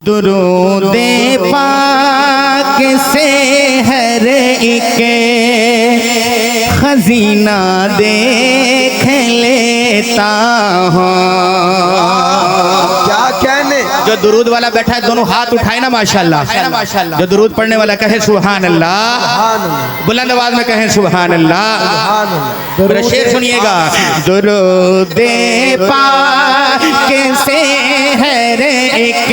दुरूदे पाक से हर एक खजीना देख लेता हूँ। क्या कहने। जो दुरूद वाला बैठा है दोनों हाथ उठाए ना माशाल्लाह। जो दुरूद पढ़ने वाला कहे सुभान अल्लाह, बुलंद आवाज में कहे सुभान अल्लाह। मेरा शेर सुनिएगा। दुरूदे पाक से हर एक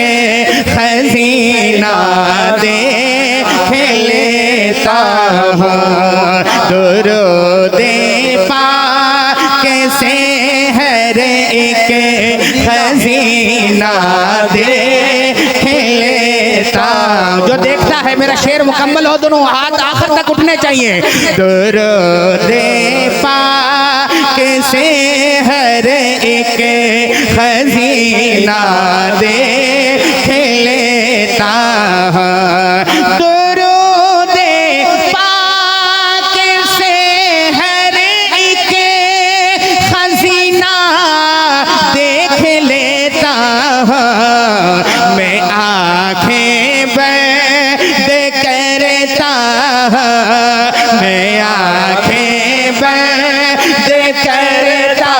खजीना देख लेता हूँ। दुरूदे पाक से हर एक खजीना देख लेता। जो देखता है मेरा शेर मुकम्मल हो, दोनों हाथ आखिर तक उठने चाहिए। दुरूदे पाक से हर एक खजीना देख लेता। दुरूदे पाक से हर एक खजीना देख लेता। मैं आँखें बंद करता, मैं आँखें बंद करता,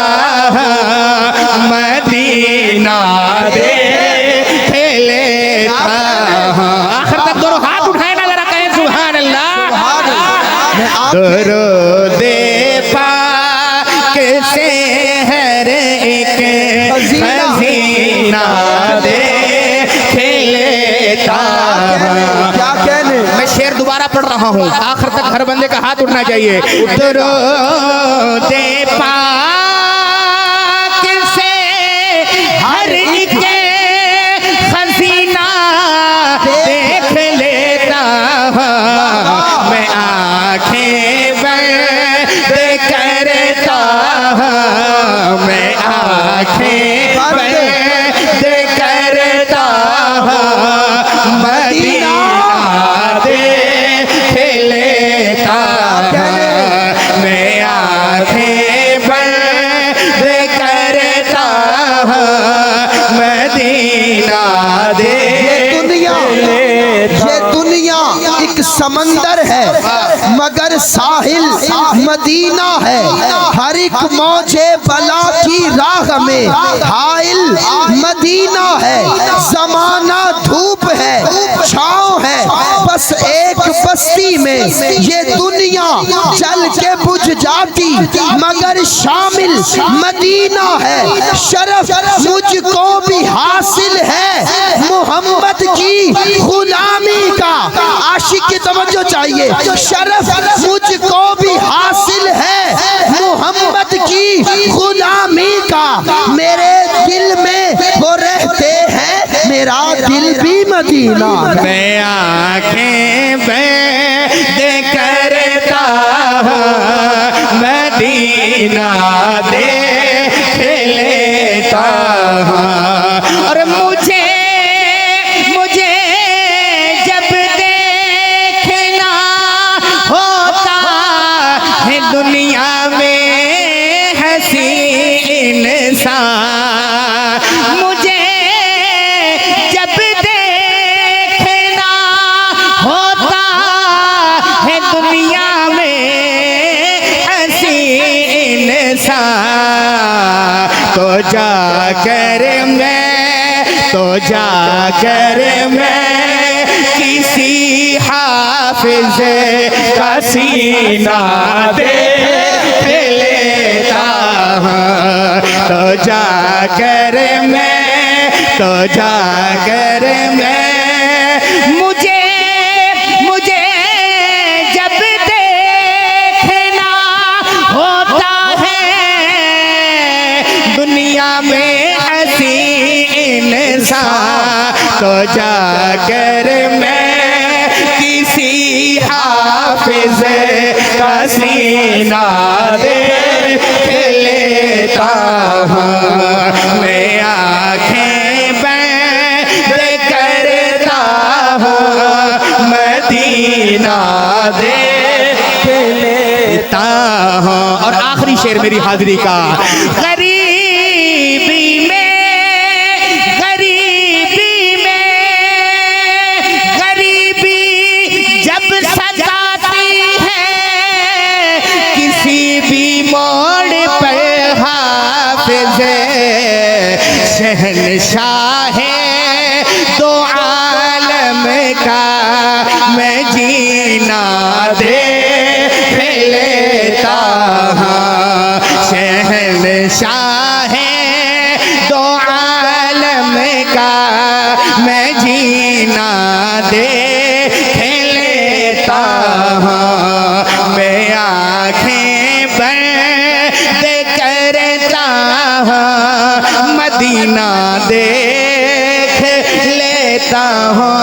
मदीना देख लेता। आखिर तक दोनों हाथ उठाए ना, जरा कहें सुभान अल्लाह। दुरूदे पाक से हर एक खजीना देख लेता। क्या कहने। मैं शेर दोबारा पढ़ रहा हूँ, आखिर तक हर बंदे का हाथ उठना चाहिए। दुरूदे पाक से हर एक खजीना देख लेता। मैं आँखें बंद करता, मैं आँखें बंद करता, मदीना देख लेता। मैं आँखें बंद करता, मदीना देख लेता। ये दुनिया एक समंदर है मगर साहिल मदीना है। हर एक मौजे बला की राह में हाइल मदीना है। जमाना धूप है छाँव है, बस एक बस्ती में ये दुनिया जल के बुझ जाती मगर शामिल मदीना है। शरफ मुझको भी हासिल है मोहम्मद की गुलामी का। आशिक की तवज्जो चाहिए। शरफ मुझको भी हासिल है मोहम्मद की गुलामी का। मेरे दिल में वो रहते हैं, मेरा दिल भी मदीना। मैं आँखें बंद करता, मदीना देख लेता। और मुझे जब देखना होता है दुनिया में हंसी इंसान, मुझे जब देखना होता है दुनिया में हंसी इंसान, तो जाकर मैं किसी हाफिज का सीना देख लेता हूँ। तो जाकर मैं मुझे जब देखना होता है दुनिया में हंसी इंसान, तो जाकर मैं किसी हाफिज का सीना देख लेता हूँ। मैं आँखें बंद करता हूँ, मदीना देख लेता हूँ। और आखिरी शेर मेरी हाजिरी का। गरीबी में शहंशाह दो आलम का मैं जीना देख लेता हूँ। शहंशाह दो आलम का मैं जीना देख लेता हूँ। मैं आँखें बंद करता हूँ, मदीना देख लेता हूँ।